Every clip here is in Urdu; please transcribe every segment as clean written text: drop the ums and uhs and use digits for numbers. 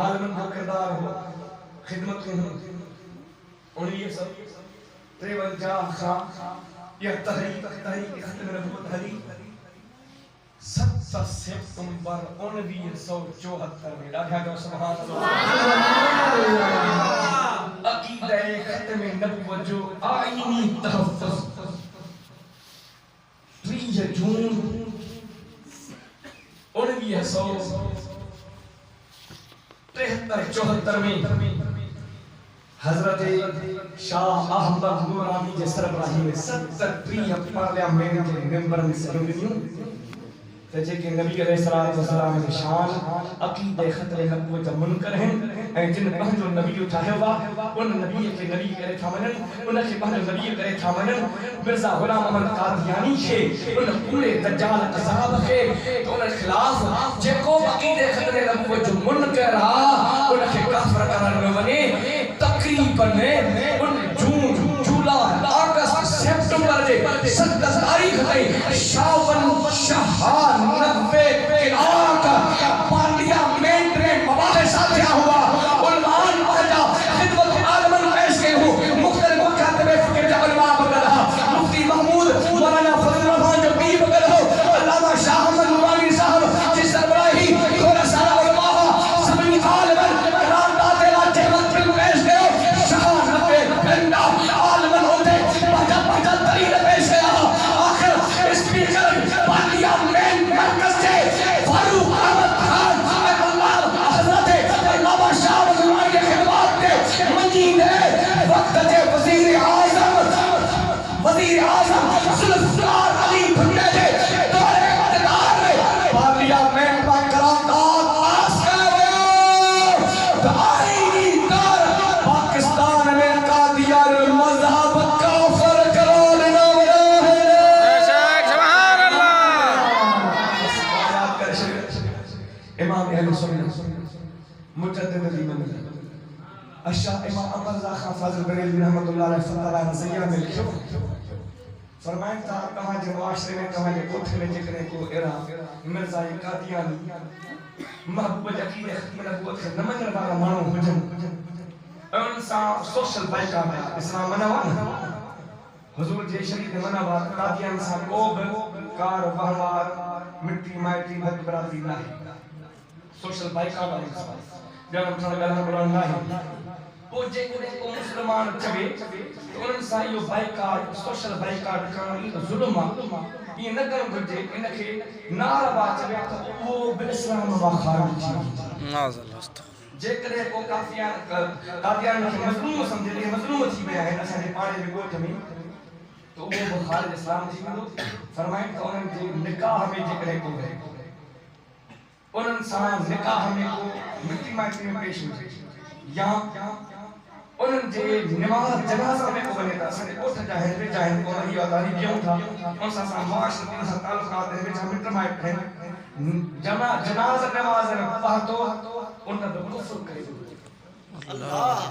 عالمن کو کردار ہو خدمت ہو انہی یہ سب 53 خواہ یہ تحریک ختم نبوت حریک 7 سپتمبر 1974 میں ڈاکھا جو سبحان اللہ عقیدہ ختم نبوت جو آئینی تحفظ 3 جون 1973 میں حضرت شاہ احمد نورانی کے سربراہی میں 70 پارلیمنٹ کے ممبرن سے رونیوں تجھے کہ نبی علیہ السلام کے شان عقیدہ خطر نبوت منکر ہیں جن پہنچو نبی اٹھائے ہوا ان نبی کے نبی کرے تھا منن ان کے پہنچو نبی کرے تھا منن مرزا غلام احمد قادیانی کے ان پورے دجال قذاب کے تو ان خلاف جے کو عقیدہ خطر نبوت جو منکر رہا ان کے کافر کرنے بنے تقریباً ان جون جولائی اگست سپٹمبر دے 7 تاریخ تئی شاون شہان 90 علاقہ پارلیمنٹ میں مباحثہ کیا ہوا علمان پہنچا خدمت عالمن پیش گئے ہو مختلف مکاتب فکر جا علماء بگر رہا مفتی محمود مولانا فضل الرحمن جو بھی بگر ہو علامہ شاہ احمد نورانی صاحب جس سربراہی تھوڑا سارا علماء سبھی عالمن رام داتے لا جہمت فلم پیش گئے ہو شہان 90 گھنٹہ عالمن ہوتے پہنچا ترین پیش گیا آخر اسپیکر پارلیمنٹ مرکز سے فاروق احمد خان اللہ حضرت علامہ شاہ نورانی کے خدمات کے منجید ہے وقت کے وزیر اعظم ذوالفقار علی بھٹو کے دور اقتدار میں پارلیمنٹ میں کلامات پاس کرے آئینی طور پاکستان میں قادیان المذہب کافر قرار دینا امام اہل سنت مجدد الامام الشاہ امام عمر رضا خان فاضل بریلوی رحمۃ اللہ علیہ فتح رضیہ میں لکھو فرمائیں تھا کہاں جو معاشرے میں کہاں جو کوٹھ میں جکرے کو ایرا مرزا قادیانی محبوب عقیدہ ختم نبوت کے نمن والا مانو حجم ان سا سوشل بائیکاٹ اسلام منوا حضور جے شریف منوا قادیان سا کوب کار وہوار مٹی مائٹی بھت براتی نہیں سوشل بائیکاٹ جنہوں نے گلہ بلان نہیں وہ جے کو مسلمان چوے تو انہوں سا یہ بائیکاٹ سوشل بائیکاٹ کرنے ظلم یہ نہ کرم گھٹے انکھے نار بات چوے تو وہ بالاسلام و خارج جے کرے کو قادیان کے مظلوم سمجھے لئے مظلوم تھی میں ہے نسا نے پاڑے میں گوٹھ میں تو وہ خارج اسلام تھی میں فرمائیں تو انہوں نے نکاح میں جے کرے کو گئے انہوں سامان نکاح میں کو مٹی مائٹی میں پیش ہوئے یا انہوں جے نماز جنازہ میں کو بنے تھا سنے اوٹھ جاہن پہ جاہن کو نہیں آتاری بیوں تھا ان سا معاشرتی ان سا تعلقات ہیں جہاں مٹر مائٹ ہیں جنازہ نماز میں پہتو ان کا دو کفر کرے اللہ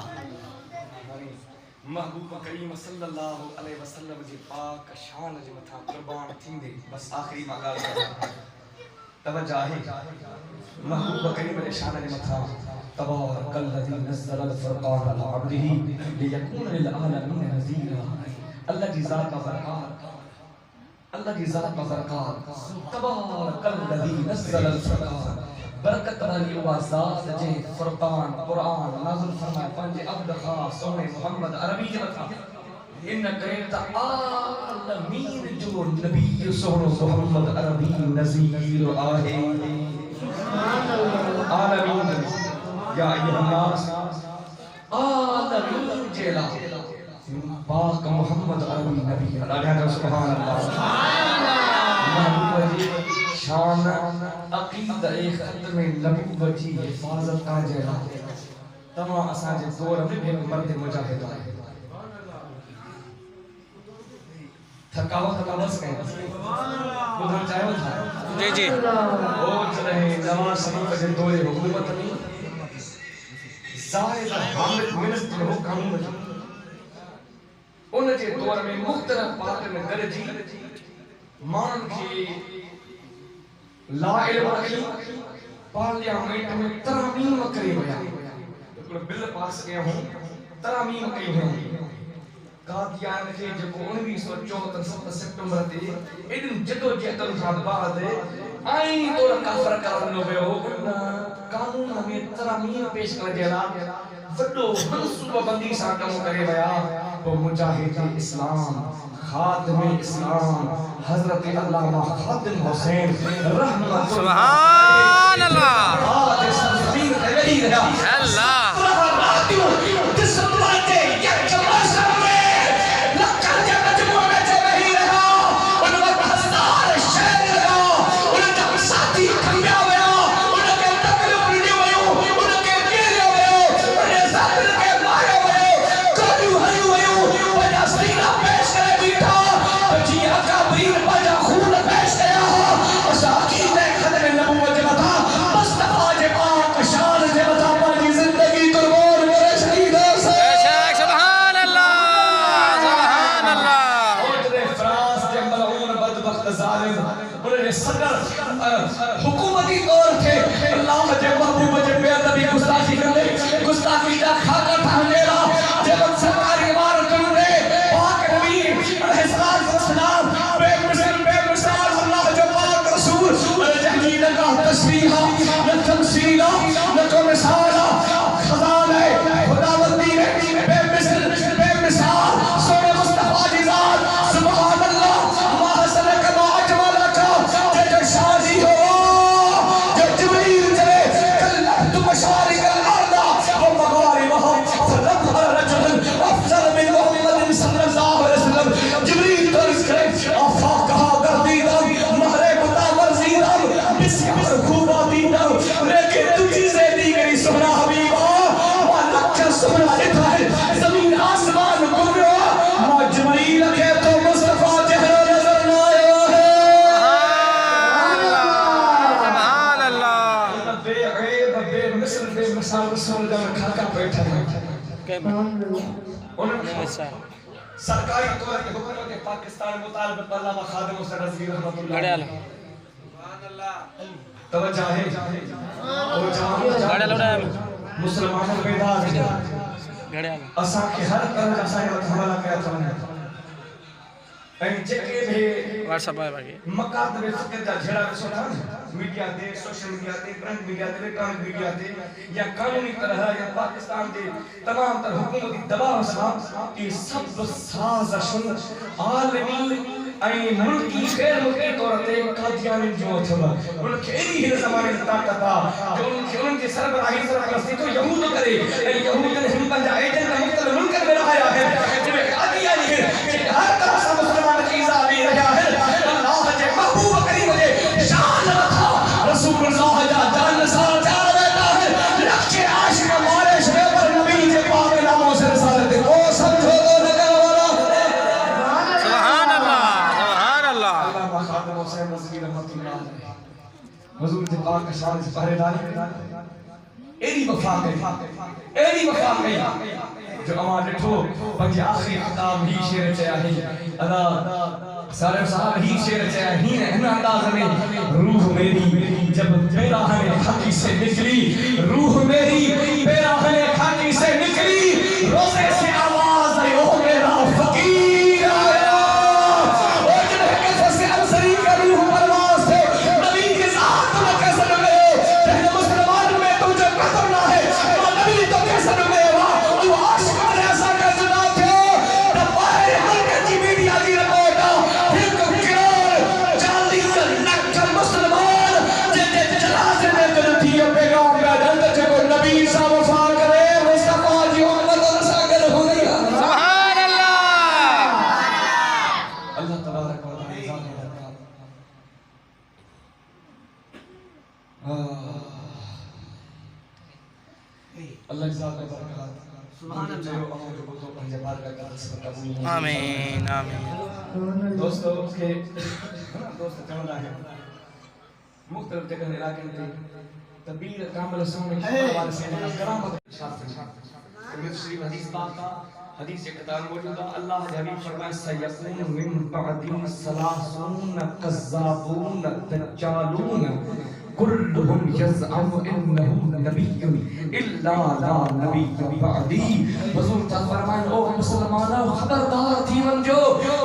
محبوب کریم صلی اللہ علیہ وسلم جی پاک شان جی متھا قربان تھیں دے بس آخری مقال کرنا توجہ ہے محبوب کریم علیہ شان علی مطھا تبارک الذی نزل الفرقان علی عبده لیکون للعالمین نذیرا اللہ کی ذات برکات اللہ کی ذات برکات تبارک الذی نزل الفرقان برکت والی ذات جے فرقان قرآن نازل فرمائے پنج عبد خاص سونے محمد عربی کے مطھا ان کریتا عالمین جو نبی سوڑو محمد عربی نذیر آہے عالمین یا ایوہ الناس عالمین جیلا پاک محمد عربی نبی اللہ سبحان اللہ محبوب جی شان عقیدہ ختم نبوت جی حفاظت کا جیلا تمام اساں جے دور میں مرد مجاہد آئے تھکاوت بس گئے ادھر چاہے وہ تھا جی جی روز رہے نواز شریف کے دور حکومت میں زائد حامد منسٹر ہو قانون ان کے دور میں مختلف پارٹ میں درجی مان کی لا علم رکھی پارلیامنٹ میں ترامیم کری ویا بل پاس کیا ہوں ترامیم کئی ہوئی قادیان کے جو 1974 سپٹمبر تے ایڈن جدو جہدن خان بعد آئین طور کافر کرنے ہوئے ہو قانون میں ترامیم پیش کر دیا وڈو منصوبہ بندی سا کم کرے ویا وہ مجاہد اسلام خادم اسلام حضرت علامہ خادم حسین رحمت سبحان اللہ اللہ حکومتی طور تھے اللہ جے محبوب جے بے ادبی گستاخی کرنے گستاخی دا کھاکا تھانیرا جب سرکاری عمارت کرنے پاک نبی علیہ السلام بے مثال اللہ جو پاک رسول جہنی لگا تشریحہ نہ تمثیلہ نہ کو مثالہ خزانہ خداوندی بے مثال سونے مصطفیٰ جی ذات سبحان اللہ ما حسن کما اجمل کا شادی ہو جو جبریل چلے کلت مشارق الارض و مغاربها فنظهر رجل افضل من محمد صلی اللہ علیہ وسلم جبریل درس کرے آفاقها گردیدم مہر بتا ورزیدم بسیار خوبا دیدم لیکن تو چیزیں دی گئی سبحانہ حبیبہ واللکہ سبحانہ اتھا ہے زمین آسمان گمرو ما جبریل کے تو مصطفیٰ چہرہ نظر نہ آیا ہے مثال رسول جان کھاکا بیٹھا ہے سرکاری طور کے حکومت پاکستان مطالبہ علامہ خادم حسین رضوی رحمت اللہ توجہ ہے مسلمانوں بیدار ہے اساں کے ہر طرح کا سائنت حوالہ کیا تھا این جکے بھی واٹس ایپ ہے مقاطب فکر جا جھڑا وسو تھا میڈیا دے سوشل میڈیا دے پرنٹ میڈیا دے الیکٹرانک میڈیا دے یا قانونی طرح یا پاکستان دے تمام تر حکومتی دباؤ سا یہ سب سازشن عالمی ای ملکی غیر ملکی طور تے قادیانی جو تھا ان کے ایدی ہی زمانے طاقت تھا جو ان کے سربراہی سرپرستی تو یہود کرے یہود نے ہم بن جائے جن کا مختلف ملکر میں رہایا ہے جو قادیانی ہے ہر طرح سے مسلمان کی عزابی رہا ہے اللہ جے محبوب کریم جے شان رکھا رسول اللہ جا جان نسال جا رہتا ہے لکھے عاشق مارے شبے پر نبی جے پاک ناموں سے رسالت کو سمجھو تو نگر والا سبحان اللہ سبحان اللہ علامہ خادم حسین رضوی رحمت اللہ حضور جے پاک شان سے پہرے ڈالی ایدی وفا گئی جو اما ڈٹھو پنجی آخری خطاب ہی شیر چاہی ادا سارے صاحب ہی شیر چاہی ان انداز میں روح میری جب پیراہن خاکی سے نکلی روح میری پیراہن خاکی سے نکلی روزے سے آواز آئی او میرا فقیر آیا اور جنہیں کیسے سے انصری کا روح پرواز سے نبی کی ذات میں کیسے نگئے جہنے مسلمان میں تجھے قدر نہ ہے نبی تو کیسے نگئے جو عاشقان ایسا کا جدا تھے تب باہر ملکہ کی میڈیا دی رپورٹا پھر کو کرار جالی لکھن مسلمان جنہیں جنازے میں کرتی ہے پیغام کا جنت جگو نبی سا وفا کرے مصطفیٰ جی امت اور ساگر ہو گیا سبحان اللہ اللہ تبارک و تعالی ذات برکات اللہ ذات برکات سبحان اللہ آمین آمین دوستو کے دوست چاہنا ہے مختلف جگہ علاقے میں تبیر کامل سننے کی حوالے سے کرامت شریف حدیث بات کا حدیث اقتدار موجود ہے اللہ حبیب فرمائے سیکون من بعدی 30 کذابون دجالون كلهم يزعم انه نبي الا لا نبي بعدي حضور تا فرمائن او مسلمانو خبردار تھی ونجو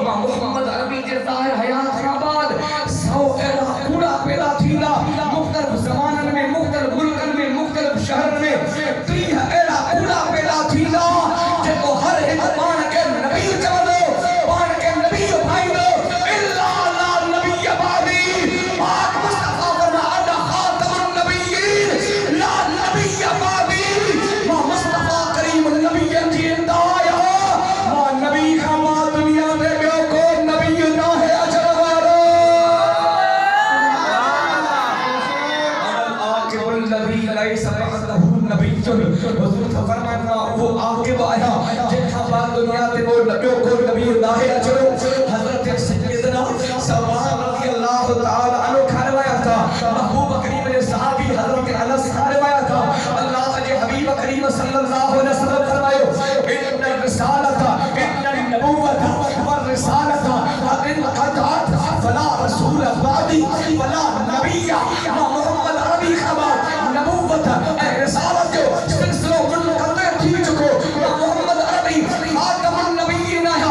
ماں محمد عربی جے ظاہر حیات خرابات سو اہلا کوڑا پیدا تھیلا مختلف زمانن میں مختلف ملکن میں مختلف شہر میں 30 اہلا کوڑا پیدا تھیلا جے کو ہر ایک پان کے نبی چوندو پان کے نبی بھائیندو الا لا نبی بعدی پاک مصطفیٰ فرما انا خاتم النبیین لا نبی بعدی ماں مصطفیٰ کریم النبی جی اندایا ماں نبی خما دنیا میں بیو کو نبی نہ ہے اجر وارو العاقب الذی لیس بعدہ نبی حضور فرمانا وہ عاقب آیا جن کا بعد دنیا میں وہ نبیوں کو نبی نہ ہے اجر حضرت سیدنا سلمان رضی اللہ تعالی عنہ کھروایا تھا محبوب کریم نے صحابی حضرت انس کھروایا تھا اللہ کے حبیب کریم صلی اللہ علیہ وسلم فرمایا ان الرسالۃ ان النبوۃ والرسالۃ ان قطعت فلا رسول بعدی ولا نبی محمد عربی خبر نبوت رسالت جو سلسلہ کل کرتے تھی چکو محمد عربی خاتم النبیین ہے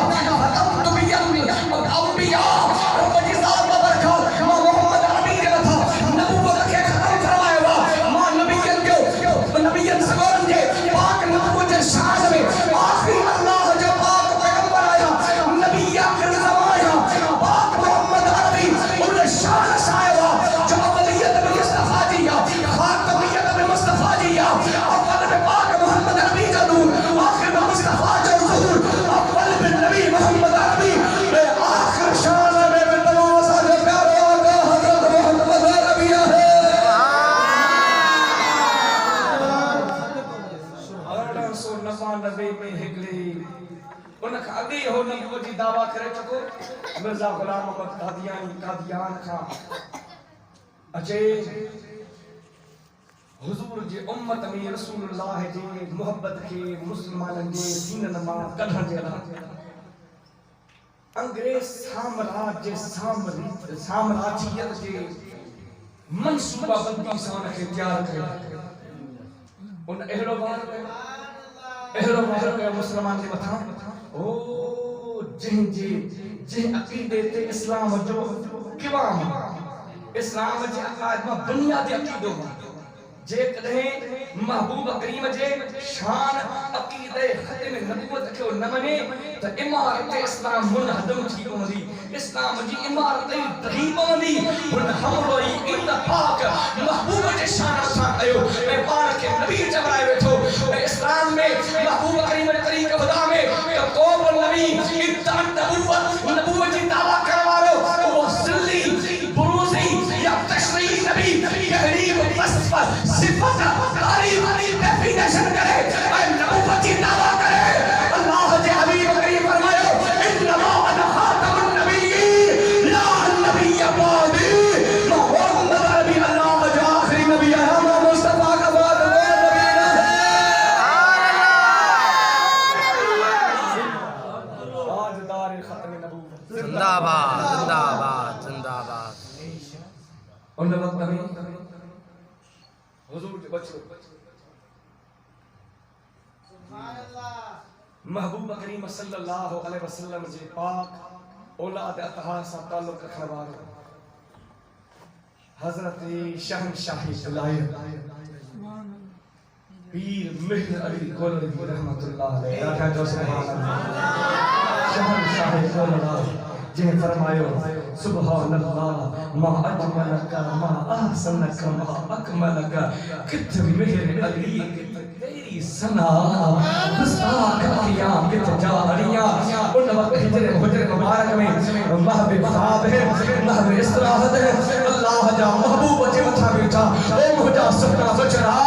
ختمت بالانبیاء رب کی ذات ببرکات محمد عربی جو تھا نبوت کے ختم فرمائے ہوا ماں نبیین جو نبیین سگورن جے پاک نبوت شان میں آخری اللہ جو پاک پیغمبر آیا نبی آخر زمانہ پاک محمد عربی انہیں شان شائع ہوا جو اولیت میں مصطفیٰ دیا خاتمیت میں مصطفیٰ دیا اول میں پاک محمد عربی کا نور آخر میں مصطفیٰ کا ظہور اول میں نبی محمد عربی میں آخر شان میں تمام سارے پیارے آقا حضرت محمد عربی ہے اور سو نفع نبی میں ہگلی ان کا اگلی ہو نبو جی دعویٰ کرے چکو مرزا غلام محمد قادیان خان اچھے حضور جی امت میں رسول اللہ جی محبت کے مسلمان جی سینہ نما کڈھن جے انگریز سامراجیت جے منصوبہ بندی سان کے تیار کرے ان اہلو بار مسلمان جے بتا او جن عقیدے تے اسلام جو قوام اسلام جے عقائد میں بنیادی عقیدو جے کدہیں محبوب کریم جے شان عقیدے ختم نبوت کے نمنے تو امارت اسلام منہدم تھی پوندی اسلام جی امارت دہی پوندی ان حملوئی اتفاق محبوب جے شان سان کیو میں پان کے نبی چبرائے بیٹھو میں اسلام میں محبوب کریم کے طریقے خدا میں قوم النبی اتحاد نبوت جی دعویٰ کروارو وہ ذلی بروزی یا تشریح نبی تحریب وصف صفت تعریف ڈیفینیشن کرے اے نبوتی دعویٰ کرے اللہ کے حبیب کریم فرمایا انما انا خاتم النبیین لا نبی بعدی محمد عربی اللہ جو آخری نبی ہے ہم مصطفیٰ کا بعد وہ نبی ہے تاجدار ختم نبوت زندہ باد زندہ باد زندہ باد ان وقت میں حضور کے بچوں محبوب کریم صلی اللہ علیہ وسلم جے پاک اولاد اطہار سے تعلق رکھنے والے حضرت شہنشاہ ولایت پیر مہر علی گولوی رحمت اللہ علیہ رکھا جو سبحان اللہ شہنشاہ ولایت جے فرمایا سبحان اللہ ما اجملک ما احسنک ما اکملک کت مہر علی تیری سنا گستاخ اخیاں کت جاریاں ان وقت حجر مبارک میں محبوب خواب ہے محبوب استراحت ہے اللہ جا محبوب جے اٹھا بیٹھا اے مجھا سکتا سچرا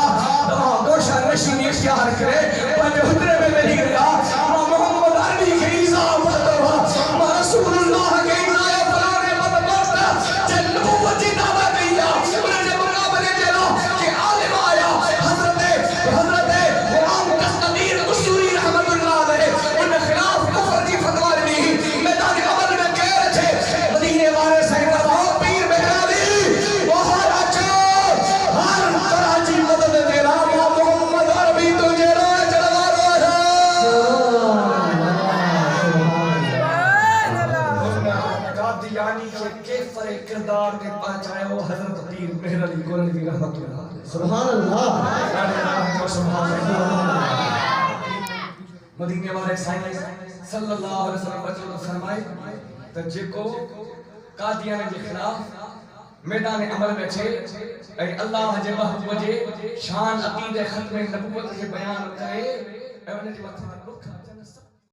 تمام گوشہ نشین اختیار کرے پنجے حجرے میں میری گیا محمد عربی کے عزام بہتوا رسول اللہ کے عزام فلانے مدمستا جن نبوتی دعویٰ کیا انہیں نے مقابلے جلا کہ عالم آیا حضرت غلام قسطنطین قصوری رحمت اللہ علیہ انہیں خلاف کفر کی فتوہ دی میدان عمل میں کہہ رہے تھے مدینے والے سہر پیر بہرالی باہر آچو تاریخ کے پر کردار کے پہنچائے وہ حضرت پیر مہر علی گولوی رحمت اللہ علیہ سبحان اللہ سبحان اللہ مدینے والے سائیں صلی اللہ علیہ وسلم بچوں فرمائے تو جے کو قادیان کے خلاف میدان عمل میں چھے اے اللہ جے محبوب جے شان عقیدہ ختم نبوت کے بیان کرے اے انہیں جے مطلب